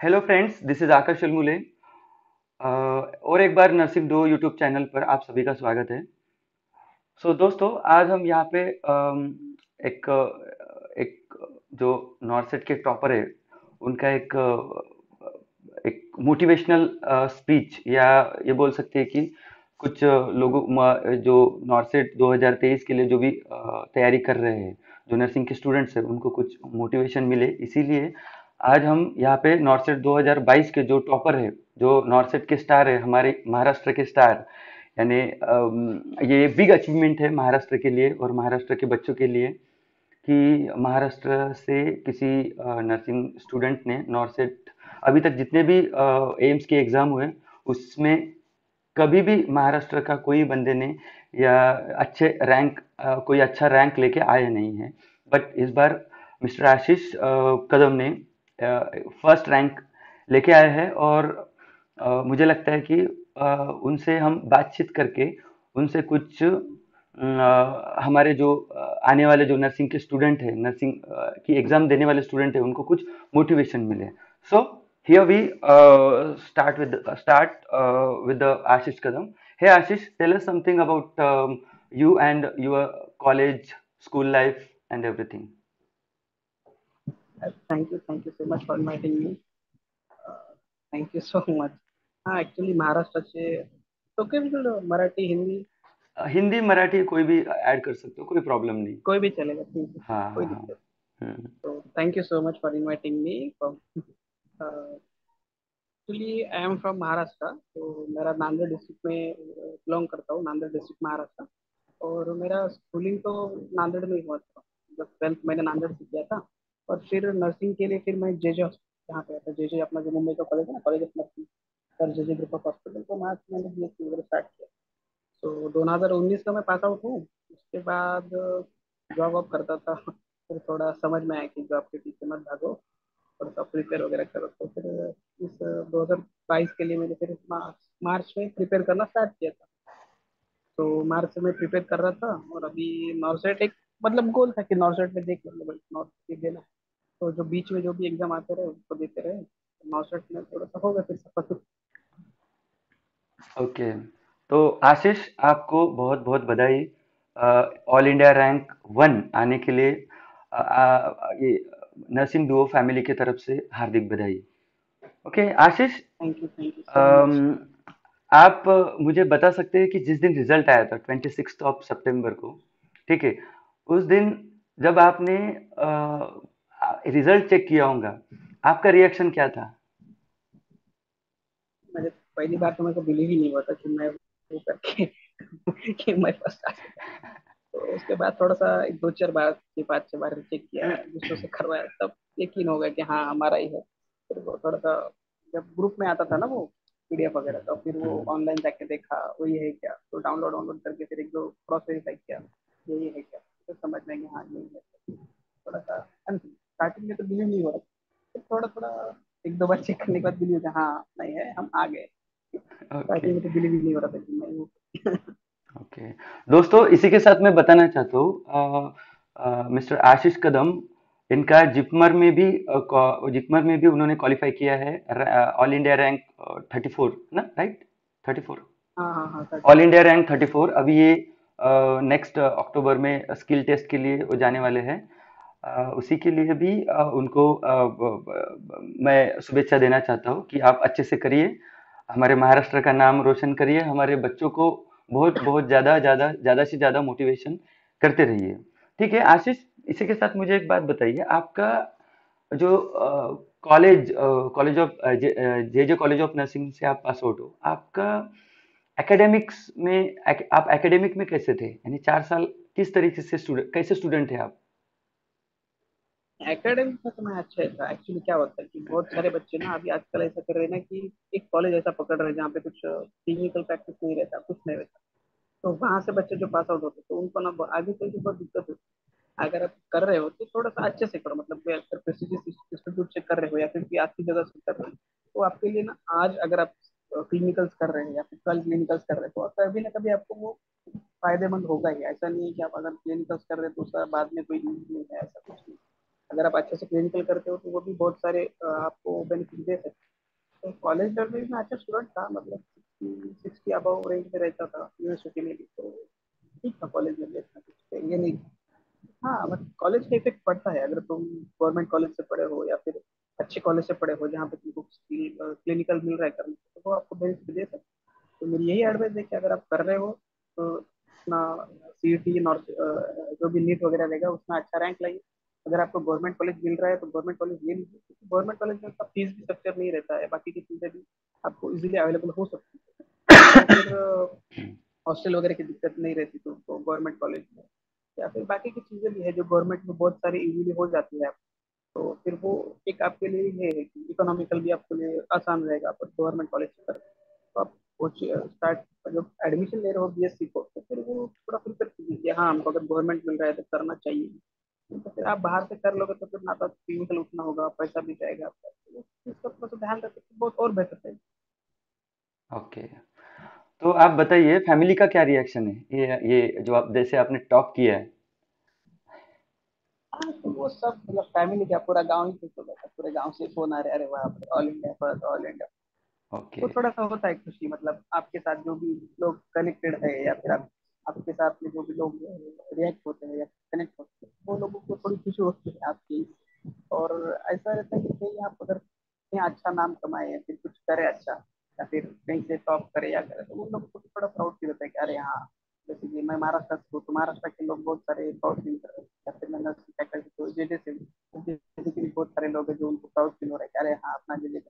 Hello friends, this is आकाश शलमुले। और एक बार nursing दो यूट्यूब चैनल पर आप सभी का स्वागत है। दोस्तों, आज हम यहाँ पे एक एक जो नॉर्सेट के टॉपर है उनका एक मोटिवेशनल स्पीच, या ये बोल सकते हैं कि कुछ जो नॉर्सेट 2023 के लिए जो भी तैयारी कर रहे हैं, जो नर्सिंग के स्टूडेंट्स हैं, उनको कुछ मोटिवेशन मिले, इसीलिए आज हम यहाँ पे नॉर्सेट 2022 के जो टॉपर है, जो नॉर्सेट के स्टार है, हमारे महाराष्ट्र के स्टार, यानी ये बिग अचीवमेंट है महाराष्ट्र के लिए और महाराष्ट्र के बच्चों के लिए कि महाराष्ट्र से किसी नर्सिंग स्टूडेंट ने नॉर्सेट, अभी तक जितने भी एम्स के एग्जाम हुए उसमें कभी भी महाराष्ट्र का कोई बंदे ने या कोई अच्छा रैंक लेके आए नहीं है। बट इस बार मिस्टर आशीष कदम ने फर्स्ट रैंक लेके आए हैं, और मुझे लगता है कि उनसे हम बातचीत करके उनसे कुछ हमारे जो आने वाले जो नर्सिंग के स्टूडेंट है, नर्सिंग की एग्जाम देने वाले स्टूडेंट है, उनको कुछ मोटिवेशन मिले। सो here we start with the Ashish Kadam. Hey Ashish, tell us something about you and your college, school life, and everything. Thank you so much for inviting me. Thank you so much. हाँ actually महाराष्ट्राचे तो काय बोलतो मराठी हिंदी हिंदी मराठी कोई भी add कर सकते हो, कोई प्रॉब्लम नहीं। कोई भी चलेगा, ठीक है, हाँ हाँ कोई हाँ। दिक्कत। हम्म। तो thank you so much for inviting me from actually I am from Maharashtra. तो मेरा नांदेड़ डिस्ट्रिक्ट में बिलोंग करता हूँ, नांदेड़ डिस्ट्रिक्ट महाराष्ट्र। और मेरा स्कूलिंग तो नांदेड़ में ही हुआ था। जब 12th मैंने नांदेड़ से किया था। और फिर नर्सिंग के लिए फिर मैं जे यहाँ पे आता, जे अपना जो मुंबई का कॉलेज है ना, college of nursing, sir J group of hospital, तो वहाँ से मैंने बीएससी वगैरह स्टार्ट किया। तो 2019 का मैं पास आउट हूँ। उसके बाद जॉब वॉब करता था। फिर थोड़ा समझ में आया कि जॉब के पीछे मत भागो, थोड़ा सा प्रिपेयर वगैरह करो। तो फिर इस 2022 के लिए मैंने फिर मार्च में प्रिपेयर करना स्टार्ट किया था। तो मार्च से मैं प्रिपेयर कर रहा था। और अभी नॉर्सेट एक मतलब गोल था कि नॉर्सेट में देख मतलब नॉर्थ देना। तो जो बीच में जो भी एग्जाम आते रहे उसको देते रहे, नॉर्सेट में थोड़ा सा होगा फिर सफल। ओके, तो आशीष, आपको बहुत बहुत बधाई ऑल इंडिया रैंक वन आने के लिए। ये नर्सिंग डुओ फैमिली की तरफ से हार्दिक बधाई। ओके Ashish, thank you so much. Um, आप मुझे बता सकते हैं कि जिस दिन रिजल्ट आया था 26 सितंबर को, ठीक है, उस दिन जब आपने रिजल्ट चेक किया होगा, आपका रिएक्शन क्या था? मुझे पहली बार तो मेरे को बिलीव ही नहीं हुआ था कि मैं वो करके कि मैं फर्स्ट आ गया। तो उसके बाद थोड़ा सा एक दो चार बार के 5 6 बार चेक किया, दूसरों से करवाया, तब यकीन हो गया कि हाँ हमारा ही है। फिर वो थोड़ा सा जब ग्रुप में आता था ना वो पीडीएफ वगैरह, तो फिर वो ऑनलाइन जाके देखा वही है क्या, तो डाउनलोड डाउनलोड करके फिर एक दो क्रॉस वेरीफाई किया, यही है क्या, तो समझ में कि हाँ यही है। थोड़ा सा स्टार्टिंग में तो बिलीव नहीं हो रहा था। फिर थोड़ा थोड़ा एक दो बार चेक करने के बाद बिलीव था, हाँ नहीं है, हम आ गए। ओके स्टार्टिंग में तो बिलीव ही नहीं हो रहा था कि नहीं वो। ओके। दोस्तों, इसी के साथ मैं बताना चाहता हूँ, मिस्टर आशीष कदम, इनका जिपमर में भी उन्होंने क्वालिफाई किया है, ऑल इंडिया रैंक 34 ना, राइट? 34, हाँ हाँ हाँ, ऑल 34। India rank 34। अभी ये नेक्स्ट अक्टूबर में स्किल टेस्ट के लिए वो जाने वाले हैं। उसी के लिए भी उनको मैं शुभेच्छा देना चाहता हूँ कि आप अच्छे से करिए, हमारे महाराष्ट्र का नाम रोशन करिए, हमारे बच्चों को बहुत बहुत ज्यादा ज्यादा ज्यादा से ज्यादा मोटिवेशन करते रहिए। ठीक है आशीष, इसी के साथ मुझे एक बात बताइए, आपका जो college J college of nursing से आप पास आउट हो, आपका आप एकेडमिक में कैसे थे, यानी 4 साल किस तरीके से कैसे स्टूडेंट थे आप? एकेडमिक में तो मैं अच्छा ही था। एक्चुअली क्या होता है कि बहुत सारे बच्चे ना अभी आजकल ऐसा कर रहे हैं ना कि एक कॉलेज ऐसा पकड़ रहे हैं जहाँ पे कुछ क्लिनिकल प्रैक्टिस नहीं रहता, कुछ नहीं रहता। तो वहां से बच्चे जो पास आउट होते हैं तो उनको ना आगे चल के बहुत दिक्कत होती है। अगर आप कर रहे हो तो थोड़ा सा अच्छे से करो, मतलब कि अगर प्रेस्टिजियस इंस्टीट्यूट से कर रहे हो या फिर कोई अच्छी जगह से कर रहे हो, तो आपके लिए ना आज अगर आप क्लिनिकल्स कर रहे हैं या फिर कल क्लिनिकल्स कर रहे हो तो कभी ना कभी आपको वो फायदेमंद होगा ही। ऐसा नहीं है कि आप अगर क्लिनिकल्स कर रहे हैं तो उसका बाद में कोई यूज नहीं है, ऐसा कुछ नहीं। अगर आप अच्छे से क्लिनिकल करते हो तो वो भी बहुत सारे आपको बेनिफिट दे सकते हैं। तो कॉलेज लेवल में मैं अच्छा स्टूडेंट था, मतलब 60 अबव रेंज में रहता था यूनिवर्सिटी में भी, तो ठीक था कॉलेज में भी, इतना कुछ ये नहीं। हाँ बट कॉलेज का इफेक्ट पड़ता है, अगर तुम गवर्नमेंट कॉलेज से पढ़े हो या फिर अच्छे कॉलेज से पढ़े हो जहाँ पे तुमको क्लिनिकल मिल रहा है करने को, तो वो आपको बेनिफिट दे सकते हैं। तो मेरी यही एडवाइस है कि अगर आप कर रहे हो तो अपना सीईटी नॉर्थ जो भी नीट वगैरह रहेगा उसमें अच्छा रैंक लाइए। अगर आपको गवर्नमेंट कॉलेज मिल रहा है तो गवर्नमेंट कॉलेज ले लीजिए, क्योंकि गवर्नमेंट कॉलेज में उसका फीस भी स्ट्रक्चर नहीं रहता है, बाकी की चीज़ें भी आपको इजीली अवेलेबल हो सकती है। या फिर हॉस्टल वगैरह की दिक्कत नहीं रहती तो गवर्नमेंट कॉलेज में, या फिर बाकी की चीज़ें भी है जो गवर्नमेंट में बहुत सारी इजीली हो जाती है। तो फिर वो एक आपके लिए ये है कि इकोनॉमिकल भी आपके लिए आसान रहेगा, आप गवर्नमेंट कॉलेज से करें तो आप स्टार्ट जब एडमिशन ले रहे हो बीएससी को, तो फिर वो थोड़ा प्रिपेयर कीजिए कि हाँ हमको अगर गवर्नमेंट मिल रहा है तो करना चाहिए। तो फिर आप बाहर से कर लोगे तो फिर ना तो क्लिनिकल उतना होगा, पैसा भी जाएगा आपका, तो उस चीज़ का थोड़ा सा ध्यान रखें तो बहुत और बेहतर है। ओके। तो आप बताइए फैमिली का क्या रिएक्शन है ये जो आप जैसे आपने टॉप किया है। हाँ तो वो सब मतलब फैमिली क्या, पूरा गांव ही खुश हो गया था, पूरे गांव से फोन आ रहे, अरे वाह all India first, all India. Okay. तो थोड़ा सा होता है खुशी, मतलब आपके साथ जो भी लोग कनेक्टेड है या फिर आपके साथ में जो भी लोग रिएक्ट होते हैं या कनेक्ट होते हैं, वो लोगों को थोड़ी खुशी होती है आपकी। और ऐसा रहता है कि कहीं आप अगर कहीं अच्छा नाम कमाए या फिर कुछ करे अच्छा, या फिर कहीं से टॉप करे या करे, तो उन लोगों को भी थोड़ा प्राउड फील होता है कि अरे हाँ, जैसे कि मैं महाराष्ट्र से हूँ तो महाराष्ट्र के लोग बहुत सारे प्राउड फील कर रहे हैं, या फिर मैं नर्सिंग फैकल्टी तो जेजे से जैसे कि बहुत सारे लोग हैं जो उनको प्राउड फील हो रहा है कि अरे हाँ अपना जेजे।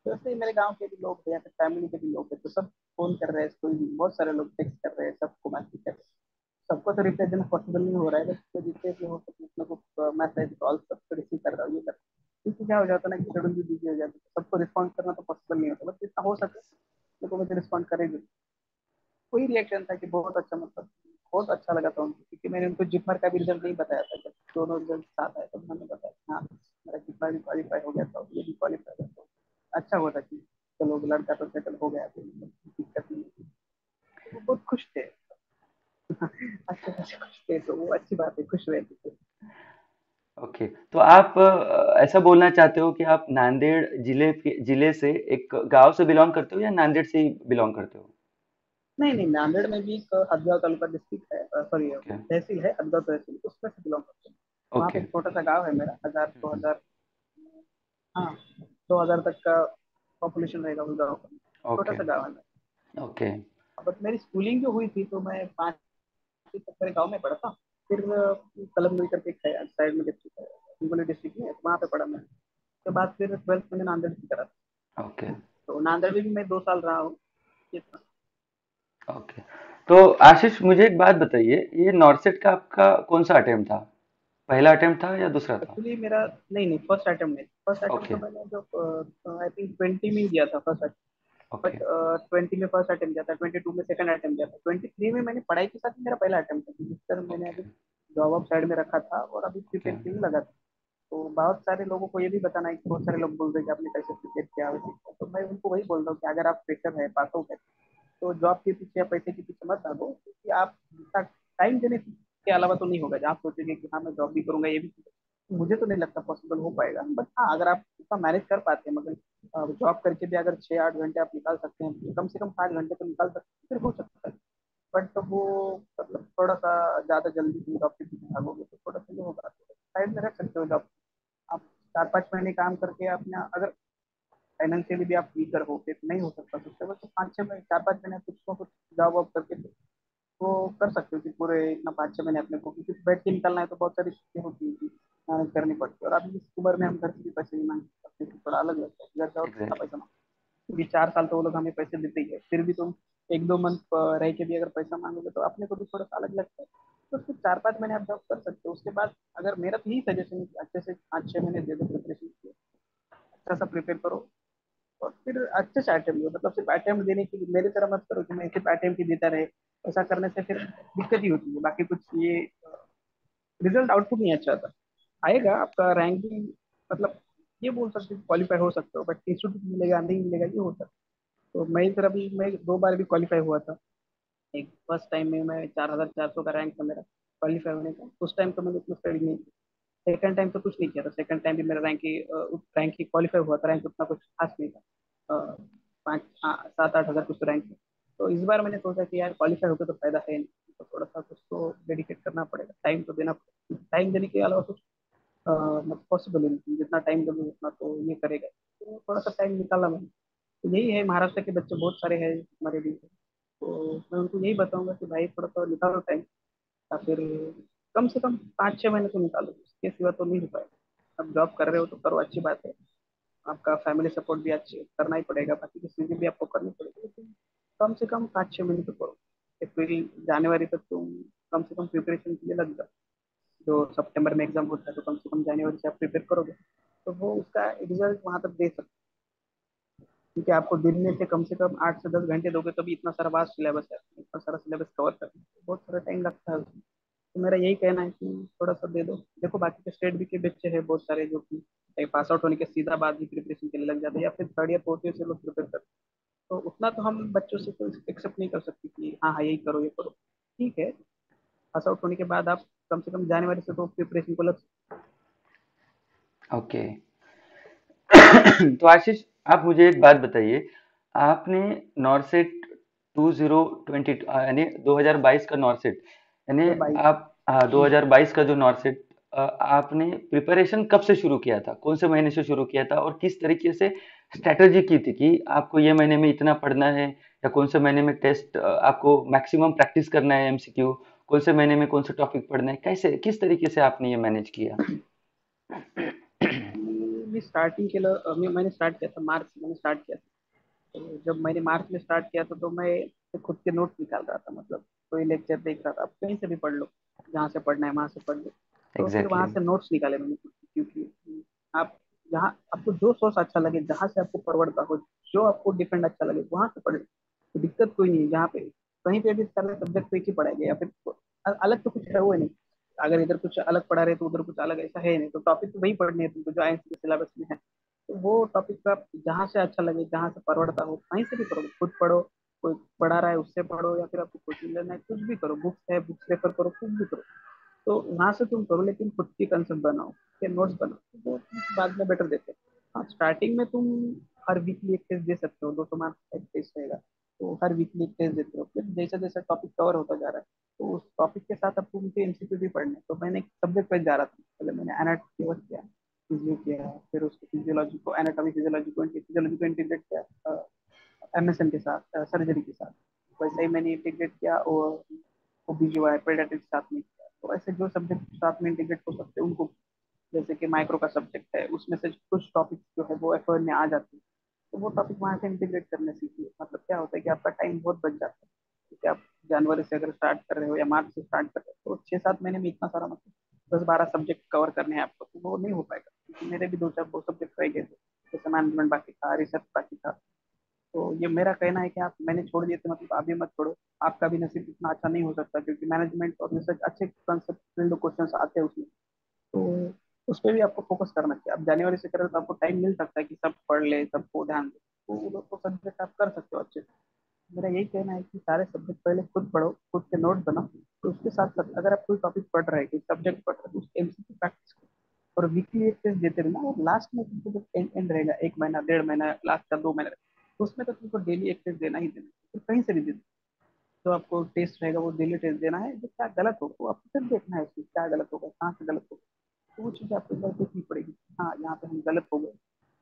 तो ऐसे ही मेरे गांव के भी लोग हैं या फिर फैमिली के भी लोग हैं, तो सब फोन कर रहे हैं, कोई भी बहुत सारे लोग टेक्स्ट कर रहे हैं, सबको मैसेज कर रहे हैं। सबको तो रिप्लाई देना पॉसिबल नहीं हो रहा है, बट जितने भी हो सके उतने को मैसेज कॉल सबको रिसीव कर रहा हूँ, ये कर रहा हूँ। क्योंकि क्या हो जाता है ना कि शेड्यूल भी बिजी हो जाता है, तो सबको रिस्पॉन्ड करना तो पॉसिबल नहीं होता, बट जितना हो सके मेरे को मुझे रिस्पॉन्ड करेगी। वही रिएक्शन था कि बहुत अच्छा, मतलब बहुत अच्छा लगा था उनको, क्योंकि मैंने उनको जिपमर का भी रिजल्ट नहीं बताया था, जब दोनों रिजल्ट साथ आए तब मैंने बताया कि हाँ मेरा जिपमर भी क्वालिफाई हो गया था, ये भी क्वालिफाई हो गया था। अच्छा हुआ था कि चलो लड़का तो सेटल हो गया, तो दिक्कत नहीं थी। तो वो बहुत खुश थे। अच्छे खासे खुश थे, तो वो अच्छी बात है, खुश रहते थे। ओके। तो आप ऐसा बोलना चाहते हो कि आप नांदेड़ जिले से एक गांव से बिलोंग करते हो या नांदेड़ से ही बिलोंग करते हो? नहीं नहीं, नांदेड़ में भी एक हदगांव तालुका डिस्ट्रिक्ट है, सॉरी ओके। तहसील है हदगांव तहसील, उसमें से बिलोंग करते हैं। वहाँ पे ओके। एक छोटा सा गाँव है मेरा, हजार दो हम्म। हजार, हाँ 2000 तक का पॉपुलेशन रहेगा उस गाँव का। छोटा ओके। सा गाँव है मेरा। ओके। बट मेरी स्कूलिंग जो हुई थी तो मैं 5वीं तक मेरे गाँव में पढ़ा था। फिर कलमनुरी करके एक है साइड में डिस्ट्रिक्ट है, हिंगोली डिस्ट्रिक्ट में, वहाँ पे पढ़ा मैं। उसके बाद फिर 12th मैंने नांदेड़ से करा था। ओके। तो नांदेड़ में भी मैं 2 साल रहा हूँ। ये था। ओके। तो आशीष मुझे एक बात बताइए, ये नॉर्सेट का आपका कौन सा अटेम्प्ट था? पहला अटेम्प्ट था या दूसरा था? एक्चुअली मेरा, नहीं नहीं, फर्स्ट अटेम्प्ट नहीं, फर्स्ट अटेम्प्ट ओके। तो मैंने जो आई थिंक 20 में ही दिया था फर्स्ट अटेम्प्ट। ओके। बट 20 में फर्स्ट अटेम्प्ट दिया था, 22 में सेकंड अटेम्प्ट दिया था, 23 में मैंने पढ़ाई के साथ ही मेरा पहला अटेम्प्ट था, जिस तरह मैंने ओके। अभी जॉब ऑफ साइड में रखा था और अभी ओके। प्रिपेयर के लिए लगा था। तो बहुत सारे लोगों को ये भी बताना है कि बहुत सारे लोग बोल रहे हैं कि आपने कैसे प्रिपेयर किया है, तो मैं उनको वही बोल रहा हूँ कि अगर आप फ्रेशर है, पास आउट है, तो जॉब के पीछे या पैसे के पीछे मत भागो, क्योंकि आप टाइम देने के अलावा तो नहीं होगा। जहाँ आप सोचेंगे कि हाँ मैं जॉब भी करूंगा ये भी करूंगा, मुझे तो नहीं लगता पॉसिबल हो पाएगा। बट हाँ अगर आप उसका मैनेज कर पाते हैं, मगर जॉब करके भी अगर 6-8 घंटे आप निकाल सकते हैं, कम से कम 8 घंटे तो निकाल सकते हैं, फिर हो सकता है। बट तो वो मतलब थोड़ा सा ज्यादा जल्दी तुम जॉब के पीछे भागोगे तो थोड़ा सा ये होगा, साइड में रख सकते हो जॉब। आप 4-5 महीने काम करके अपना अगर फाइनेंशियली भी आप वीकर हो फिर नहीं हो सकता सबसे, बस तो 5-6 महीने 4-5 महीने कुछ ना कुछ जॉब वॉब करके वो कर सकते हो कि पूरे इतना 5-6 महीने अपने को, क्योंकि बैठ के निकलना है तो बहुत सारी चीजें होती हैं कि मैनेज करनी पड़ती है। और अभी इस उम्र में हम घर से भी पैसे नहीं मांग सकते, तो थोड़ा अलग लगता है घर से और कितना एग्जैक्टली। पैसा मांग, क्योंकि 4 साल तो वो लोग हमें पैसे देते ही है, फिर भी तुम 1-2 मंथ रह के भी अगर पैसा मांगोगे तो अपने को भी थोड़ा सा अलग लगता है। तो सिर्फ 4-5 महीने आप जॉब कर सकते हो, उसके बाद अगर मेरा तो यही सजेशन है कि अच्छे से 5-6 महीने दे दो प्रिपरेशन, अच्छा सा प्रिपेयर करो और फिर अच्छे से अटेम्प्ट दो। मतलब सिर्फ अटेम्प्ट देने की मेरी तरह मत करो कि मैं सिर्फ अटेम्प्ट ही देता रहे, ऐसा करने से फिर दिक्कत ही होती है, बाकी कुछ ये रिजल्ट आउटपुट नहीं अच्छा आता। आएगा आपका रैंकिंग, मतलब ये बोल सकते हो क्वालिफाई हो सकते हो, बट इंस्टीट्यूट मिलेगा नहीं मिलेगा ये होता है। तो मैं इस तरह भी मैं 2 बार भी क्वालिफाई हुआ था। एक फर्स्ट टाइम में मैं 4400 का रैंक था मेरा क्वालिफाई होने का, उस टाइम तो मैंने इतना स्टडी नहीं की। सेकंड टाइम तो कुछ नहीं किया था, सेकंड टाइम भी मेरा रैंक ही क्वालिफाई हुआ था, रैंक उतना कुछ खास नहीं था। अ, पाँच 7-8 हज़ार कुछ तो रैंक है। तो इस बार मैंने सोचा कि यार क्वालिफाई होकर तो फायदा है नहीं, तो थोड़ा सा कुछ तो डेडिकेट करना पड़ेगा, टाइम तो देना पड़ेगा, टाइम देने के अलावा कुछ मतलब पॉसिबल ही नहीं, जितना टाइम दोगे उतना तो ये करेगा। तो थोड़ा सा टाइम निकाला मैंने। तो यही है, महाराष्ट्र के बच्चे बहुत सारे हैं हमारे लिए, तो मैं उनको यही बताऊंगा कि भाई थोड़ा सा निकालो टाइम, या फिर कम से कम 5-6 महीने तो निकालो, इसके सिवा तो नहीं हो पाएगा। अब जॉब कर रहे हो तो करो, अच्छी बात है, आपका फैमिली सपोर्ट भी अच्छे करना ही पड़ेगा, बाकी की चीजें भी आपको करनी पड़ेगी, लेकिन कम से कम 5-6 महीने तो करो। अप्रैल जनवरी तक तुम कम से कम प्रिपरेशन के लिए लग जाओ। जो सितंबर में एग्जाम होता है तो कम से कम जनवरी से आप प्रिपेयर करोगे, तो वो उसका रिजल्ट वहां तक दे सकते हैं। क्योंकि आपको दिन में से कम 8 से 10 घंटे दोगे तभी इतना सारा वास्ट सिलेबस है, इतना सारा सिलेबस कवर करना बहुत सारा टाइम लगता है उसमें। तो मेरा यही कहना है कि थोड़ा सा दे दो। देखो बाकी के स्टेट भी के बच्चे हैं बहुत सारे जो कि पास आउट होने के सीधा बाद ही प्रिपरेशन के लिए लग जाते हैं, या फिर थर्ड ईयर फोर्थ ईयर से लोग प्रिपेयर करते हैं। तो उतना तो हम बच्चों से तो एक्सेप्ट नहीं कर सकते कि हाँ हाँ यही करो ये करो। ठीक है, पास आउट होने के बाद आप कम से कम जनवरी से तो प्रिपरेशन को लग। ओके। तो आशीष, आप मुझे एक बात बताइए। आपने नॉरसेट 2020 यानी 2022 का नॉरसेट, यानी 2022। आप, हाँ, 2022 का जो नॉरसेट, आपने प्रिपरेशन कब से शुरू किया था, कौन से महीने से शुरू किया था, और किस तरीके से स्ट्रैटेजी की थी कि आपको ये महीने में इतना पढ़ना है, या कौन से महीने में टेस्ट आपको मैक्सिमम प्रैक्टिस करना है एमसीक्यू, कौन से महीने में कौन सा टॉपिक पढ़ना है, कैसे किस तरीके से आपने ये मैनेज किया? मैं स्टार्टिंग के लिए मैंने स्टार्ट किया था मार्च से, मैंने स्टार्ट किया था। तो जब मैंने मार्च में स्टार्ट किया था तो मैं खुद के नोट्स निकाल रहा था, मतलब कोई लेक्चर देख रहा था, आप कहीं से भी पढ़ लो, जहाँ से पढ़ना है वहां से पढ़ लो। तो फिर वहां एग्जैक्टली। से नोट्स निकाले मैंने खुद के, क्योंकि आप जहाँ आपको जो सोर्स अच्छा लगे, जहाँ से आपको फॉरवर्ड हो, जो आपको डिफेंड अच्छा लगे वहां से पढ़ लो, तो दिक्कत कोई नहीं है। जहाँ पे कहीं पे भी सारे सब्जेक्ट पे एक ही पढ़ाएंगे, या फिर अलग तो कुछ है वो नहीं। अगर इधर कुछ अलग पढ़ा रहे तो उधर कुछ अलग, ऐसा है नहीं। तो टॉपिक तो वही पढ़ने है तुमको जो आईएनसी के सिलेबस में है। तो वो टॉपिक का जहाँ से अच्छा लगे, जहाँ से पढ़ता हो वहीं से भी पढ़ो, खुद पढ़ो, कोई पढ़ा रहा है उससे पढ़ो, या फिर आपको कोचिंग लेना है कुछ भी करो, बुक्स है बुक्स रेफर करो, कुछ भी करो। तो वहां से तुम करो, लेकिन खुद की कंसेप्ट बनाओ, के नोट्स बनाओ, तो वो तुम बाद में बेटर देते हैं। हाँ, स्टार्टिंग में तुम हर वीकली एक टेस्ट दे सकते हो, 200 मार्क्स का एक टेस्ट रहेगा। तो हर वीकली एक टेस्ट देते हो, फिर जैसा जैसा टॉपिक कवर होता जा रहा है तो उस टॉपिक के साथ आपको उनके एमसीक्यू भी पढ़ने हैं। तो मैंने एक सब्जेक्ट वाइज जा रहा था, पहले मैंने एनाटॉमी किया, फिजियो किया, फिर उसको फिजियोलॉजी को, एनाटॉमी फिजियोलॉजी को इंटीग्रेट किया एमएसएन के साथ, सर्जरी के साथ। वैसे ही मैंने इंटीग्रेट किया, और ओबीजीवाई पेडियाट्रिक्स साथ में किया। तो ऐसे जो सब्जेक्ट साथ में इंटीग्रेट हो सकते हैं उनको, जैसे कि माइक्रो का सब्जेक्ट है उसमें से कुछ टॉपिक जो है वो एफओ में आ जाते हैं, तो वो टॉपिक वहाँ से इंटीग्रेट करने सीखिए। मतलब क्या होता है कि आपका टाइम बहुत बच जाता है। क्योंकि आप जनवरी से अगर स्टार्ट कर रहे हो या मार्च से स्टार्ट कर रहे हो तो 6-7 महीने में इतना सारा, मतलब 10-12 सब्जेक्ट कवर करने हैं आपको, तो वो नहीं हो पाएगा, क्योंकि मेरे भी 2-4 सब्जेक्ट रह गए थे। जैसे मैनेजमेंट बाकी था, रिसर्च बाकी था। तो ये मेरा कहना है कि आप, मैंने छोड़ दिए थे मतलब आप भी मत छोड़ो। आपका भी नसीब इतना अच्छा नहीं हो सकता, क्योंकि मैनेजमेंट और रिसर्च अच्छे कंसेप्ट फील्ड क्वेश्चन आते हैं उसमें। तो उस पर भी आपको फोकस करना चाहिए। आप जनवरी से करें तो आपको टाइम मिल सकता है कि सब पढ़ ले, सबको ध्यान दे, तो वो लोग को सब्जेक्ट आप कर सकते हो अच्छे से। मेरा यही कहना है कि सारे सब्जेक्ट पहले खुद पढ़ो, खुद के नोट बनाओ, तो उसके साथ साथ अगर आप कोई टॉपिक पढ़ रहे हैं, कोई सब्जेक्ट पढ़ रहे हैं, तो उसके एमसीक्यू प्रैक्टिस करो, और वीकली एक टेस्ट देते रहना। और लास्ट में तुमको जब एंड एंड रहेगा, 1 महीना 1.5 महीना, लास्ट का 2 महीना, तो उसमें तो तुमको डेली एक टेस्ट देना ही देना, तो कहीं से भी दे दो। जो आपको टेस्ट रहेगा वो डेली टेस्ट देना है, जो क्या गलत होगा वो आपको फिर देखना है, उसमें क्या गलत होगा, कहाँ से गलत होगा। तो वो चीज़ आपको एक बार देखनी पड़ेगी, हाँ यहाँ पे हम गलत हो गए,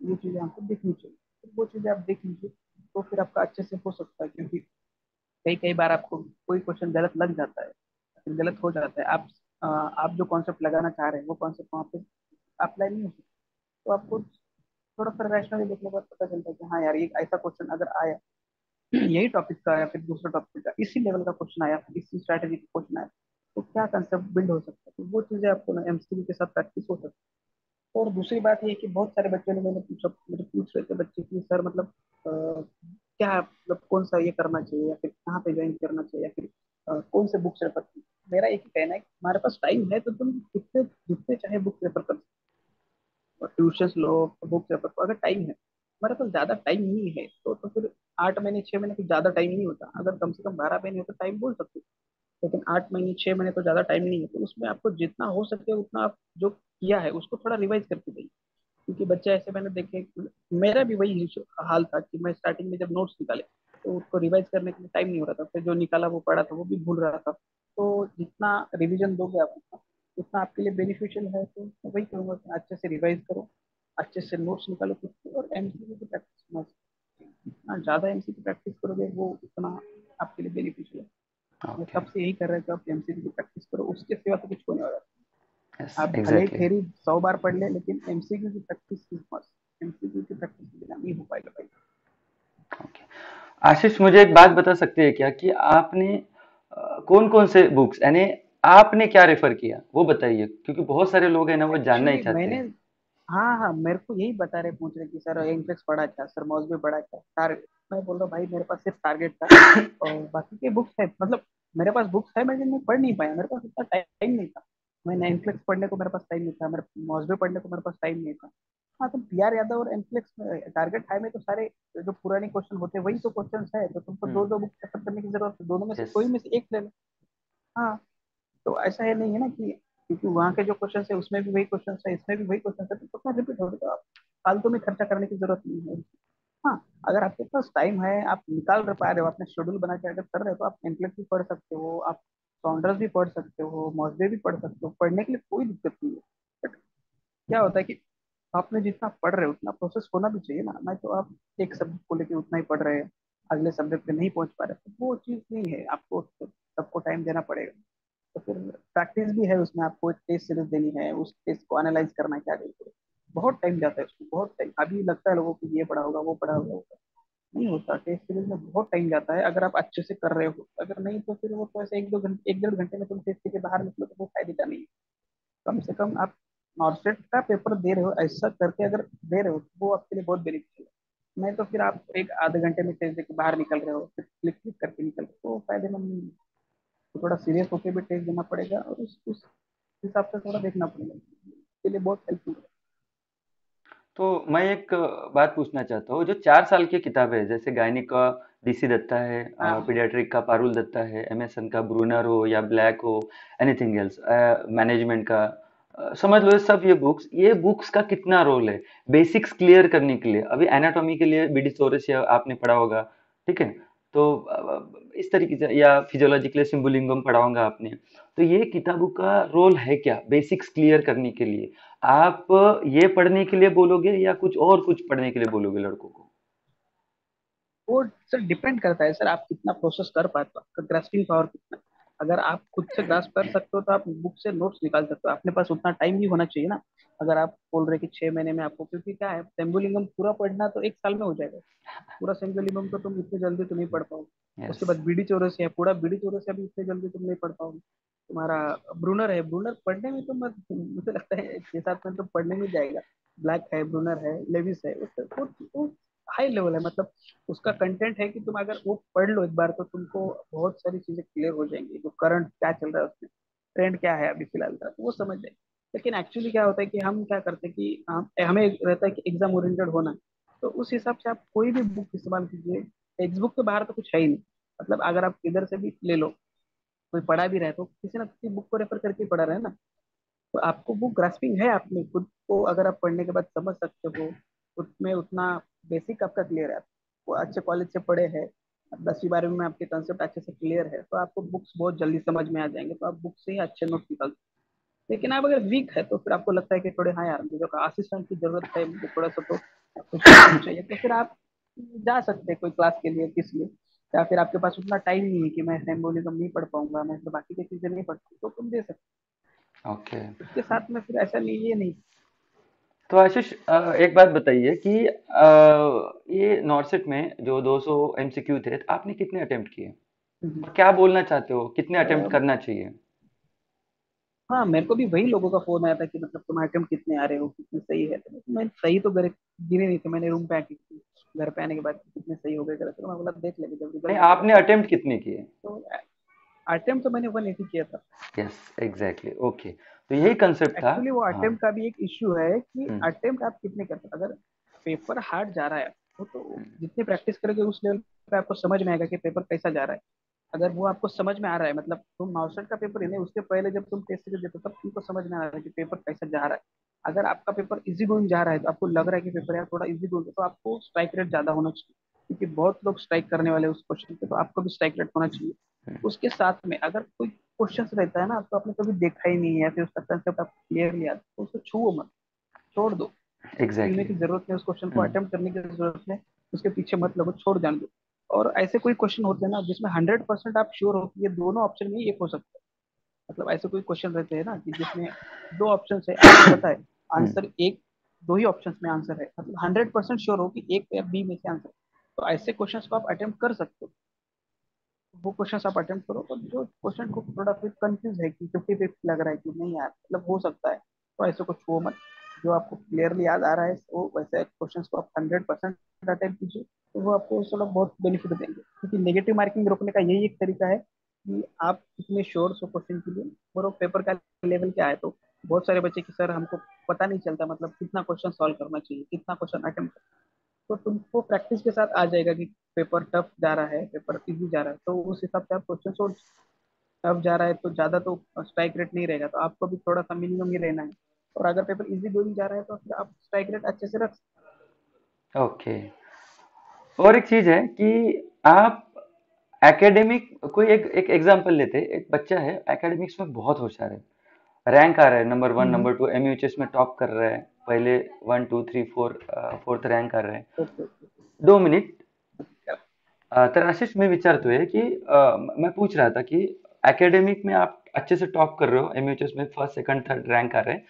ये चीज़ें हमको देखनी चाहिए। तो वो चीज़ें आप देख लीजिए, तो फिर आपका अच्छे से हो सकता है। क्योंकि कई कई बार आपको कोई क्वेश्चन गलत लग जाता है, फिर गलत हो जाता है, आप जो कॉन्सेप्ट लगाना चाह रहे हैं वो कॉन्सेप्ट वहाँ पे अप्लाई नहीं हो सकता। तो आपको थोड़ा सा रैशनली देखने के बाद पता चलता है कि हाँ यार, ये ऐसा क्वेश्चन अगर आया यही टॉपिक का, या फिर दूसरे टॉपिक का इसी लेवल का क्वेश्चन आया, फिर इसी स्ट्रैटेजी का क्वेश्चन आया, तो क्या कंसेप्ट बिल्ड हो सकता है। तो वो चीजें आपको ना एमसीक्यू के साथ प्रैक्टिस हो सकती है। और दूसरी बात ये है कि बहुत सारे बच्चों ने, मैंने पूछा, मुझे पूछ रहे थे बच्चे कि सर मतलब क्या मतलब कौन सा ये करना चाहिए, या फिर कहाँ पे ज्वाइन करना चाहिए, या फिर कौन से बुक्स रेफर करना। मेरा एक ही कहना है कि हमारे पास टाइम है तो तुम जितने जितने चाहे बुक्स रेफर कर सकते हो, ट्यूशन लो, बुक्स रेफर करो, अगर टाइम है। हमारे पास ज्यादा टाइम नहीं है तो फिर 8 महीने 6 महीने कुछ ज्यादा टाइम नहीं होता, अगर कम से कम 12 महीने हो तो टाइम बोल सकते हो। लेकिन 8 महीने 6 महीने तो ज्यादा टाइम नहीं है, तो उसमें आपको जितना हो सके उतना आप जो किया है उसको थोड़ा रिवाइज करके जाइए। क्योंकि बच्चे ऐसे मैंने देखे, मेरा भी वही हाल था कि मैं स्टार्टिंग में जब नोट्स निकाले तो उसको रिवाइज करने के लिए टाइम नहीं हो रहा था, फिर जो निकाला वो पढ़ा था वो भी भूल रहा था। तो जितना रिवीजन दोगे आप उतना उतना आपके लिए बेनिफिशियल है। तो मैं वही कहूँगा कि अच्छे से रिवाइज करो, अच्छे से नोट्स निकालो खुद से, और एमसीक्यू की प्रैक्टिस मस्त। जितना ज्यादा एमसीक्यू प्रैक्टिस करोगे वो उतना आपके लिए बेनिफिशियल है। मैं ओके। तब से यही कर रहा था, आप एमसीक्यू की प्रैक्टिस करो, उसके सिवा तो कुछ होने वाला नहीं। यस, आप भले ही एग्जैक्टली। थ्योरी 100 बार पढ़ ले, लेकिन एमसीक्यू की प्रैक्टिस इज मस्ट। एमसीक्यू की प्रैक्टिस के बिना नहीं हो पाएगा भाई। ओके। आशीष, मुझे एक बात बता सकते हैं क्या कि आपने कौन कौन से बुक्स, यानी आपने क्या रेफर किया वो बताइए, क्योंकि बहुत सारे लोग हैं ना वो जानना ही एक्चुअली चाहते मैंने, हैं। हाँ हाँ, मेरे को यही बता रहे, पूछ रहे कि सर इंग्लिश पढ़ा क्या, सर मौसमी पढ़ा क्या, टारगेट। मैं बोल रहा हूँ भाई मेरे पास सिर्फ टारगेट था, और बाकी के बुक्स है, मतलब मेरे पास बुक्स है, मैं पढ़ नहीं पाया, मेरे पास इतना टाइम नहीं था। मैं इनफ्लेक्स पढ़ने को मेरे पास टाइम नहीं था, मेरे मौसमी पढ़ने को मेरे पास टाइम नहीं था। हाँ, तो पीआर यादव और इनफ्लेक्स टारगेट हाई में तो सारे जो पुराने क्वेश्चन होते हैं वही तो क्वेश्चन है, तो तुमको दो हम्म। दो बुक रेफर करने की जरूरत है, दोनों में से यस। कोई में से एक ले लो। हाँ, तो ऐसा है नहीं है ना कि क्योंकि वहाँ के जो क्वेश्चन है उसमें भी वही क्वेश्चन है, इसमें भी वही क्वेश्चन है, तो उतना रिपीट हो गया, तो आप फालतू में खर्चा करने की जरूरत नहीं है। हाँ, अगर आपके पास टाइम है, आप निकाल पा रहे हो, आपने शेड्यूल बना के अगर कर रहे हो, तो आप एंटलेट भी पढ़ सकते हो, आप साउंडर्स भी पढ़ सकते हो, मॉसडे भी पढ़ सकते हो, पढ़ने के लिए कोई दिक्कत नहीं है। बट क्या होता है कि आपने जितना पढ़ रहे हो उतना प्रोसेस होना भी चाहिए ना, नहीं तो आप एक सब्जेक्ट को लेकर उतना ही पढ़ रहे हैं, अगले सब्जेक्ट पे नहीं पहुंच पा रहे, तो वो चीज़ नहीं है, आपको सबको टाइम देना पड़ेगा। तो फिर प्रैक्टिस भी है उसमें, आपको एक टेस्ट सीरीज देनी है, उस टेस्ट को एनालाइज करना है क्या करके, बहुत टाइम जाता है उसमें, बहुत टाइम। अभी लगता है लोगों को ये पढ़ा होगा वो पढ़ा होगा, नहीं होता, टेस्ट सीरीज में बहुत टाइम जाता है अगर आप अच्छे से कर रहे हो, अगर नहीं तो फिर वो तो ऐसे 1-2 घंटे 1-1.5 घंटे में तुम टेस्ट के बाहर निकलो, तो वो फायदे का नहीं है। कम से कम आप नॉर्सेट का पेपर दे रहे हो ऐसा करके अगर दे रहे हो तो वो आपके लिए बहुत बेनिफिशियल है। नहीं तो फिर आप एक आधे घंटे में टेस्ट देके बाहर निकल रहे हो, फिर क्लिक क्लिक करके निकल रहे हो, तो फायदेमंद नहीं है। तो थोड़ा सीरियस होकर भी टेस्ट देना पड़ेगा, और उस हिसाब से थोड़ा देखना पड़ेगा, इसके लिए बहुत हेल्पफुल है। तो मैं एक बात पूछना चाहता हूँ, जो 4 साल की किताबें है, जैसे गायनिक का डीसी दत्ता है, हाँ पीडियाट्रिक का पारुल दत्ता है, एमएसएन का ब्रूनर हो या ब्लैक हो, एनीथिंग एल्स, मैनेजमेंट का, समझ लो, ये बुक्स का कितना रोल है बेसिक्स क्लियर करने के लिए। अभी एनाटॉमी के लिए बीडी चौरस या आपने पढ़ा होगा, ठीक है? तो इस तरीके से, या फिजियोलॉजी के लिए सिम्बुलिंगम पढ़ा होगा आपने। तो ये किताबों का रोल है क्या बेसिक्स क्लियर करने के लिए? आप ये पढ़ने के लिए बोलोगे या कुछ और कुछ पढ़ने के लिए बोलोगे लड़कों को? वो सर डिपेंड करता है सर, आप कितना प्रोसेस कर पाते हो, आपका ग्रास्पिंग पावर कितना है। अगर आप खुद से ग्रास्प कर सकते हो तो आप बुक से नोट्स निकाल सकते हो, अपने पास उतना टाइम भी होना चाहिए ना। अगर आप बोल रहे कि 6 महीने में आपको, क्योंकि क्या है, सेम्बुलिंगम पूरा पढ़ना तो 1 साल में हो जाएगा, पूरा सेम्बुलिंगम तो तुम इतनी जल्दी तो नहीं पढ़ पाओगे। यस। उसके बाद बीडी चौरसिया है, पूरा बीडी चौरसिया भी इतनी जल्दी तुम नहीं पढ़ पाओगे। तुम्हारा ब्रूनर है, ब्रूनर पढ़ने में तो मुझे लगता है 6-7 महीने तो पढ़ने में जाएगा। ब्लैक है, ब्रूनर है, लेविस है, वो हाई लेवल है, मतलब उसका कंटेंट है कि तुम अगर वो पढ़ लो एक बार तो तुमको बहुत सारी चीजें क्लियर हो जाएंगी, जो करंट क्या चल रहा है उसमें, ट्रेंड क्या है अभी फिलहाल का, तो वो समझ जाएंगे। लेकिन एक्चुअली क्या होता है कि हम क्या करते हैं कि हमें रहता है कि एग्जाम ओरिएंटेड होना है, तो उस हिसाब से आप कोई भी बुक इस्तेमाल कीजिए, टेक्स्ट बुक के बाहर तो कुछ है ही नहीं। मतलब अगर आप इधर से भी ले लो, कोई पढ़ा भी रहा है तो किसी ना किसी बुक को रेफर करके ही पढ़ा रहा है ना, तो आपको वो ग्रास्पिंग है, आपने खुद को अगर आप पढ़ने के बाद समझ सकते हो, उसमें उतना बेसिक आपका क्लियर है, वो अच्छे कॉलेज से पढ़े हैं, 10वीं 12वीं में आपके कंसेप्ट अच्छे से क्लियर है, तो आपको बुक्स बहुत जल्दी समझ में आ जाएंगे, तो आप बुक से ही अच्छे नोट्स निकाल सकते हैं। लेकिन आप अगर वीक है तो फिर आपको लगता है कि थोड़े, हाँ यार मुझे असिस्टेंट की जरूरत है, मुझे थोड़ा सा तो कुछ हेल्प चाहिए, तो फिर आप जा सकते हैं कोई क्लास के लिए, किस लिए, या फिर आपके पास उतना टाइम नहीं है कि मैं सिम्बोलिज्म नहीं पढ़ पाऊंगा, मैं तो बाकी की चीजें नहीं पढ़ पाऊंगा, तो तुम दे सकते ओके। हो। उसके साथ में फिर ऐसा नहीं, ये नहीं। तो आशीष, एक बात बताइए कि ये नॉर्सेट में जो 200 एमसीक्यू थे, तो आपने कितने अटेम्प्ट किए? हम्म। और क्या बोलना चाहते हो, कितने अटेम्प्ट अम, करना चाहिए? हाँ, मेरे को भी वही लोगों का फोन आया था कि मतलब तुम्हारे अटेम्प्ट कितने आ रहे हो, कितने सही है, तो मैं सही तो गिने नहीं थे, मैंने रूम पे आके घर पे आने के बाद कितने सही हो गए करे, तो मैं बोला देख लेंगे जब नहीं, रिजल्ट निकला आपने तो। अटेम्प्ट कितने किए? तो अटेम्प्ट तो मैंने 180 किया था। Yes, exactly, okay. तो यही हाँ, कंसेप्ट था। एक्चुअली वो हाँ। अटेम्प्ट का भी एक इश्यू है कि हम्म। अटेम्प्ट आप कितने करते हो, अगर पेपर हार्ड जा रहा है वो तो जितनी प्रैक्टिस करोगे उस लेवल पे आपको समझ में आएगा कि पेपर कैसा जा रहा है। अगर वो आपको समझ में आ रहा है, मतलब तुम मास्टर का पेपर है ना, उसके पहले जब तुम टेस्ट सीरीज देते हो तब तुमको समझ में आ रहा है कि पेपर कैसा जा रहा है। अगर आपका पेपर इजी गोइंग जा रहा है तो आपको लग रहा है कि पेपर यार थोड़ा इजी गोइंग है, तो आपको स्ट्राइक रेट ज्यादा होना चाहिए, क्योंकि बहुत लोग स्ट्राइक करने वाले हैं उस क्वेश्चन पे, तो आपको भी स्ट्राइक रेट होना चाहिए। उसके साथ में अगर कोई क्वेश्चन रहता है ना, तो आपने कभी देखा ही नहीं है या फिर उसका कंसेप्ट आपको क्लियरली आता है, तो उसको छुओ मत, छोड़ दो। उसको छूने एग्जैक्टली की जरूरत नहीं, उस क्वेश्चन को exactly. अटेम्प्ट करने की जरूरत नहीं, उसके पीछे मत लगो, छोड़ जान दो। और ऐसे कोई क्वेश्चन होते हैं ना जिसमें 100% आप श्योर हो कि ये दोनों ऑप्शन में ही एक हो सकता है। मतलब ऐसे कोई क्वेश्चन रहते हैं ना कि जिसमें दो ऑप्शन है, आपको पता है हम्म, आंसर एक, दो ही ऑप्शन में आंसर है, मतलब 100% श्योर हो कि एक या बी में से आंसर। तो ऐसे क्वेश्चन को आप अटेम्प्ट कर सकते हो। वो क्वेश्चन आप अटेम्प्ट करो, और जो क्वेश्चन को थोड़ा फिर कंफ्यूज है कि 50-50 लग रहा है कि नहीं यार मतलब हो सकता है, तो ऐसे को छुओ मत। जो आपको क्लियरली याद आ रहा है वो वैसे क्वेश्चन को आप 100% अटेम्प्ट कीजिए, तो वो आपको थोड़ा बहुत बेनिफिट देंगे, क्योंकि नेगेटिव मार्किंग रोकने का यही एक तरीका है कि आप कितने श्योर हो क्वेश्चन के लिए, और वो पेपर का लेवल क्या है। तो बहुत सारे बच्चे की सर हमको पता नहीं चलता, मतलब कितना क्वेश्चन सॉल्व करना चाहिए, कितना क्वेश्चन अटेम्प्ट, तो तुमको प्रैक्टिस के साथ आ जाएगा कि पेपर टफ जा रहा है, पेपर इजी जा रहा है, तो उस हिसाब से आप क्वेश्चन सोच। टफ जा रहा है तो ज्यादा तो स्ट्राइक रेट नहीं रहेगा, तो आपको भी थोड़ा सा मिनिमम ही रहना है। और अगर पेपर इजी गोइंग जा रहा है तो फिर आप स्ट्राइक रेट अच्छे से रख। ओके। और एक चीज है कि आप एकेडमिक कोई एक एग्जांपल लेते हैं, एक बच्चा है एकेडमिक्स में बहुत होशियार है, रैंक आ रहा है नंबर वन हम्म। नंबर टू एमयूएचएस में टॉप कर रहा है, पहले one two three four fourth rank कर रहे हैं। Okay okay. 2 मिनिट तर आशीष मैं विचारतोय की मैं पूछ रहा था कि एकेडमिक में आप अच्छे से टॉप कर रहे हो, एमयूएचएस में फर्स्ट सेकंड थर्ड रैंक आ रहे हैं,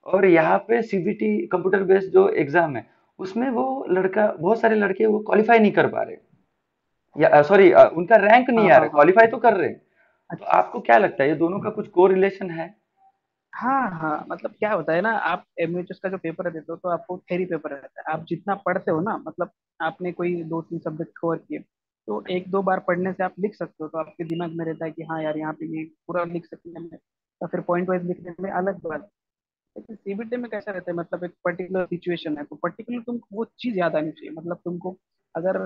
और यहाँ पे सीबीटी कंप्यूटर बेस्ड जो एग्जाम है उसमें वो लड़का, बहुत सारे लड़के वो क्वालिफाई नहीं कर पा रहे, या सॉरी उनका रैंक नहीं हाँ आ हाँ रहा, हाँ। क्वालिफाई तो कर रहे हैं। तो अच्छा। आपको क्या लगता है ये दोनों का कुछ को रिलेशन है? हाँ हाँ, मतलब क्या होता है ना, आप एमएचएस का जो पेपर देते हो तो आपको थ्योरी पेपर रहता है, आप जितना पढ़ते हो ना, मतलब आपने कोई 2-3 सब्जेक्ट कवर किए, तो एक दो बार पढ़ने से आप लिख सकते हो, तो आपके दिमाग में रहता है कि हाँ यार यहाँ पे ये पूरा लिख सकते हैं, या फिर पॉइंट वाइज लिखने में अलग बात है। लेकिन सीबीटी में कैसा रहता है, मतलब एक पर्टिकुलर सिचुएशन है, तो पर्टिकुलर तुमको वो चीज याद आनी चाहिए, मतलब तुमको अगर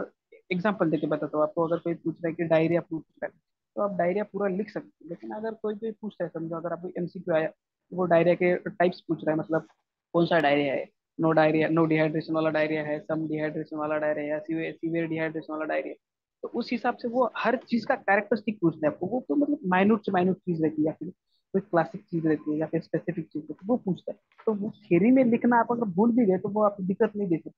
एग्जांपल देके बताता हूँ आपको, अगर कोई पूछ रहा है कि डायरिया पूछ रहा है, तो आप डायरिया पूरा लिख सकते हो। लेकिन अगर कोई कोई पूछ रहा है, समझो अगर आपको एमसीक्यू आया, वो डायरिया के टाइप्स पूछ रहा है, मतलब कौन सा डायरिया है, नो डायरिया, नो डिहाइड्रेशन वाला डायरिया है, सम डिहाइड्रेशन वाला डायरिया है, सीवियर डिहाइड्रेशन वाला डायरिया, तो उस हिसाब से वो हर चीज का कैरेक्टरिस्टिक पूछते हैं आपको, वो तो मतलब माइन्यूट से माइन्यूट चीज रहती है, या फिर कोई क्लासिक चीज रहती है, या फिर स्पेसिफिक चीज रहती है, वो पूछता है। तो वो थ्योरी में लिखना आप अगर भूल भी गए तो वो आपको दिक्कत नहीं देते,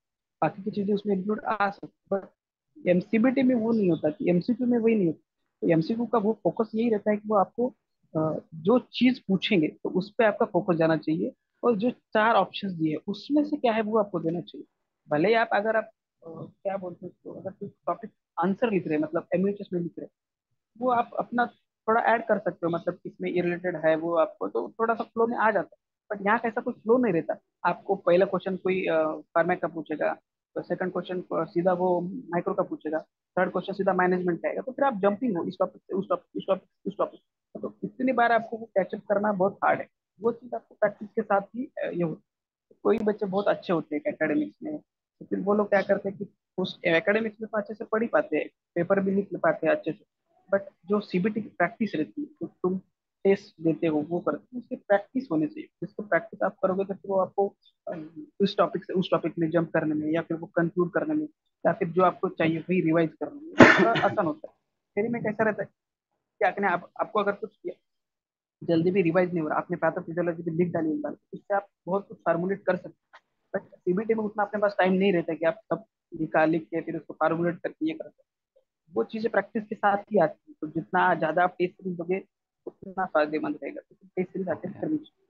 बाकी की चीजें उसमें इंक्लूड आ सकती है। बट एमसीबीटी में वो नहीं होता, कि एमसीक्यू में वही नहीं होता। तो एमसीक्यू का वो फोकस यही रहता है कि वो आपको जो चीज पूछेंगे तो उस पर आपका फोकस जाना चाहिए, और जो चार ऑप्शंस दिए उसमें से क्या है वो आपको देना चाहिए। भले ही आप अगर आप क्या बोलते हैं उसको, अगर कोई टॉपिक आंसर लिख रहे हैं, मतलब एमयूएचएस में लिख रहे हैं, वो आप अपना थोड़ा ऐड कर सकते हो, मतलब इसमें ये रिलेटेड है वो आपको तो थोड़ा सा फ्लो में आ जाता है। बट यहाँ का ऐसा कोई फ्लो नहीं रहता। आपको पहला क्वेश्चन कोई फार्मेक का पूछेगा, तो सेकंड क्वेश्चन सीधा वो माइक्रो का पूछेगा, थर्ड क्वेश्चन सीधा मैनेजमेंट का आएगा, तो फिर आप जंपिंग हो इस टॉपिक से उस टॉपिक, इस टॉपिक उस टॉपिक, तो इतनी बार आपको वो कैचअप करना बहुत हार्ड है। वो चीज़ आपको प्रैक्टिस के साथ ही ये हो। कोई बच्चे बहुत अच्छे होते हैं एकेडमिक्स में, तो फिर वो लोग क्या करते हैं कि उस एकेडमिक्स में तो अच्छे से पढ़ ही पाते हैं, पेपर भी लिख पाते हैं अच्छे से, बट जो सीबीटी की प्रैक्टिस रहती है, तो तुम टेस्ट देते हो वो करते हो, उसकी प्रैक्टिस होनी चाहिए। जिसको प्रैक्टिस आप करोगे तो फिर वो आपको उस टॉपिक से उस टॉपिक में जंप करने में, या फिर वो कंक्लूड करने में, या फिर जो आपको चाहिए वही रिवाइज करने में वो थोड़ा आसान होता है। थ्योरी में कैसा रहता है कि आपने आपको अगर कुछ जल्दी भी रिवाइज नहीं हो रहा, आपने पैथोफिजियोलॉजी भी लिख डाली एक बार, तो उससे आप बहुत कुछ फार्मुलेट कर सकते हैं। बट सीबीटी में उतना अपने पास टाइम नहीं रहता कि आप सब निकाल लिख के फिर उसको फार्मुलेट करके ये कर सकते हैं। वो चीजें प्रैक्टिस के साथ ही आती है, तो जितना ज्यादा आप टेस्ट सीरीज दोगे उतना फायदेमंद रहेगा, तो टेस्ट सीरीज अटेम्प्ट ओके। करनी चाहिए।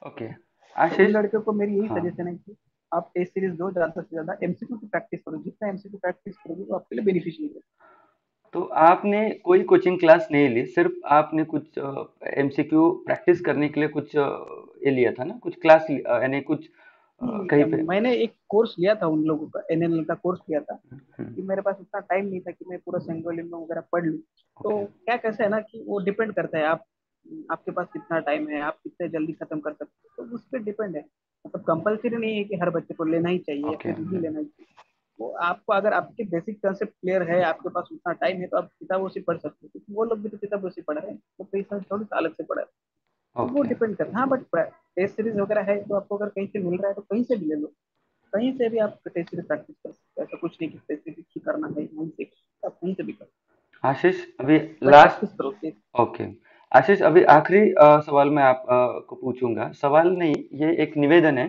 ओके। तो उन आशीष। लड़कियों को मेरी यही हाँ। सजेशन है कि आप टेस्ट सीरीज दो, ज्यादा से ज्यादा एमसीक्यू की प्रैक्टिस करो, जितना एमसीक्यू प्रैक्टिस करोगे वो आपके लिए बेनिफिशियल है। तो आपने कोई कोचिंग क्लास नहीं ली, सिर्फ आपने कुछ एमसीक्यू प्रैक्टिस करने के लिए कुछ ये लिया था ना, कुछ क्लास यानी कुछ कहीं पे? मैंने एक कोर्स लिया था उन लोगों का, एनएलएल का कोर्स लिया था, हम्म, कि मेरे पास उतना टाइम नहीं था कि मैं पूरा सेंगोलिन वगैरह पढ़ लूँ। ओके। तो क्या कैसे है ना कि वो डिपेंड करता है, आप आपके पास कितना टाइम है, आप कितने जल्दी खत्म कर सकते हो, तो उस पर डिपेंड है। मतलब कंपलसरी नहीं है कि हर बच्चे को लेना ही चाहिए या ओके। फिर नहीं लेना ही चाहिए। वो आपको, अगर आपके बेसिक कंसेप्ट क्लियर है, आपके पास उतना टाइम है, तो आप किताबों से पढ़ सकते हो, क्योंकि वो लोग भी तो किताबों से पढ़ रहे हैं, वो कहीं से थोड़ी सा अलग से पढ़ रहे हैं। तो वो ओके। डिपेंड करता है। हाँ, बट टेस्ट सीरीज वगैरह है तो आपको अगर कहीं से मिल रहा है तो कहीं से भी ले लो। कहीं से भी आप टेस्ट सीरीज प्रैक्टिस कर सकते हो। ऐसा कुछ नहीं कि स्पेसिफिक ही करना है वहीं से, आप कहीं से भी करो, आशीष अभी बट लास्ट। प्रैक्टिस करो। ओके। आशीष अभी आखिरी सवाल मैं आप को पूछूंगा, सवाल नहीं, ये एक निवेदन है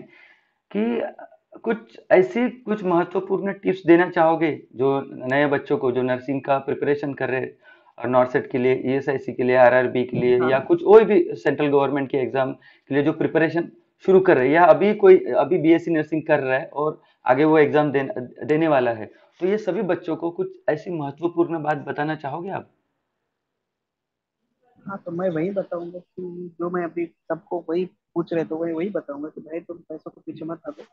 कि कुछ ऐसी कुछ महत्वपूर्ण टिप्स देना चाहोगे जो नए बच्चों को, जो नर्सिंग का प्रिपरेशन कर रहे हैं, नॉर्सेट के लिए, ईएसआईसी के लिए, आरआरबी के लिए, या हाँ कुछ और भी सेंट्रल गवर्नमेंट के एग्जाम के लिए जो प्रिपरेशन शुरू कर रहे हैं, या अभी कोई अभी बीएससी नर्सिंग कर रहा है और आगे वो एग्जाम देने वाला है, तो ये सभी बच्चों को कुछ ऐसी महत्वपूर्ण बात बताना चाहोगे आप? हाँ, तो मैं वही बताऊंगा कि जो मैं अभी सबको वही पूछ रहे, तो वही वही बताऊंगा कि भाई तुम पैसों को पीछे मत भागो।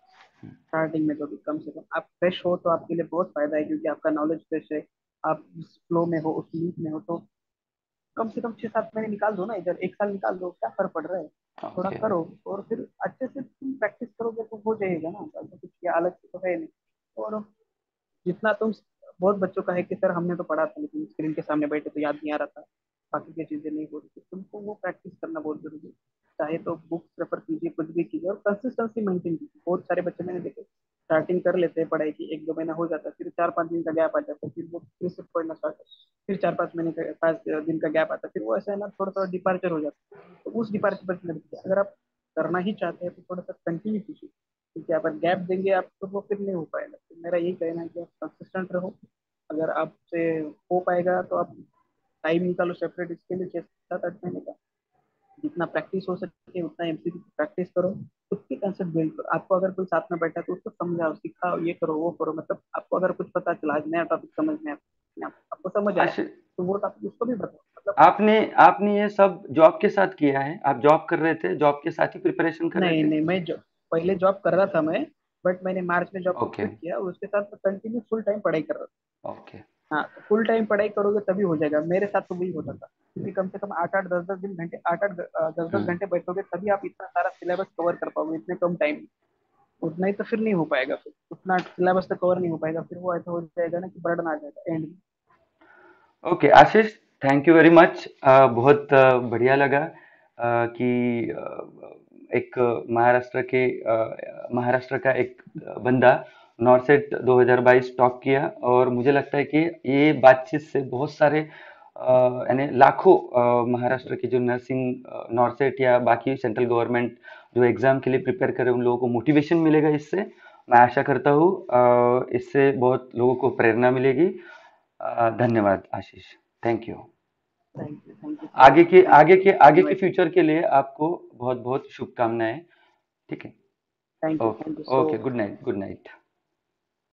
स्टार्टिंग में तो भी कम से कम आप फ्रेश हो तो आपके लिए बहुत फायदा है, क्योंकि आपका नॉलेज फ्रेश है। आप उस फ्लो में हो, उस लीक में हो, तो कम से कम 6-7 महीने निकाल दो ना, इधर 1 साल निकाल दो, क्या फर्क पड़ रहा है। थोड़ा ओके। करो और फिर अच्छे से तुम प्रैक्टिस करोगे तो हो जाएगा ना, ऐसा कुछ किया अलग से तो है नहीं। और जितना तुम, बहुत बच्चों का है कि सर हमने तो पढ़ा था लेकिन स्क्रीन के सामने बैठे तो याद नहीं आ रहा था, बाकी की चीजें नहीं हो रही थी, तुमको वो प्रैक्टिस करना बहुत जरूरी है। चाहे तो बुक्स रेफर कीजिए, कुछ भी कीजिए, और कंसिस्टेंसी मेंटेन कीजिए। बहुत सारे बच्चे मैंने देखे, स्टार्टिंग कर लेते हैं पढ़ाई की, 1-2 महीना हो जाता है, फिर 4-5 दिन का गैप आ जाता है, फिर वो फिर से पढ़ना स्टार्ट, फिर 4-5 महीने का, 5 दिन का गैप आता है, फिर वो ऐसा है ना, थोड़ा थोड़ा डिपार्चर हो जाता है। तो उस डिपार्चर पर लग जाए, अगर आप करना ही चाहते हैं तो थोड़ा सा कंटिन्यू कीजिए, क्योंकि आप अगर गैप देंगे आप तो वो फिर नहीं हो पाएगा। तो मेरा यही कहना है कि आप कंसिस्टेंट रहो। अगर आपसे हो पाएगा तो आप टाइम निकालो सेपरेट इसके लिए, 6-7-8 महीने का, जितना प्रैक्टिस हो सके उतना एमसीक्यू की प्रैक्टिस करो, खुद की कंसेप्ट बिल्ड करो। आपको अगर कोई साथ में बैठा है तो उसको समझाओ, सिखाओ, ये करो वो करो, मतलब आपको अगर कुछ पता चला, आज नया टॉपिक समझ में आया, आपको समझ आया, आशीष, तो वो टॉपिक उसको भी बताओ, मतलब। आपने आपने ये सब जॉब के साथ किया है? आप जॉब कर रहे थे, जॉब के साथ ही प्रिपरेशन कर रहे नहीं थे? नहीं, मैं जो पहले जॉब कर रहा था मैं, बट मैंने मार्च में जॉब को ओके। क्विट किया, और उसके साथ कंटिन्यू फुल टाइम पढ़ाई कर रहा था। ओके। हाँ, तो फुल टाइम पढ़ाई करोगे तभी हो जाएगा, मेरे साथ तो वही होता था, क्योंकि कम से कम 8-8 10-10 घंटे, 8-8 10-10 घंटे हम्म। बैठोगे तभी आप इतना सारा सिलेबस कवर कर पाओगे इतने कम टाइम में। उतना ही तो फिर नहीं हो पाएगा, फिर उतना सिलेबस तो कवर नहीं हो पाएगा, फिर वो ऐसा हो जाएगा ना कि बर्डन आ जाएगा एंड में। Okay Ashish, thank you very much. बहुत बढ़िया लगा कि एक महाराष्ट्र का एक बंदा नॉर्सेट 2022 टॉप किया, और मुझे लगता है कि ये बातचीत से बहुत सारे यानी लाखों महाराष्ट्र के जो नर्सिंग नॉर्सेट या बाकी सेंट्रल गवर्नमेंट जो एग्जाम के लिए प्रिपेयर कर रहे हैं, उन लोगों को मोटिवेशन मिलेगा इससे। मैं आशा करता हूँ इससे बहुत लोगों को प्रेरणा मिलेगी। धन्यवाद Ashish. Thank you. Thank you sir, thank you आगे के इनवाइट। फ्यूचर के लिए आपको बहुत बहुत शुभकामनाएं। ठीक है। Thank okay. You so okay, good much. Night, good night.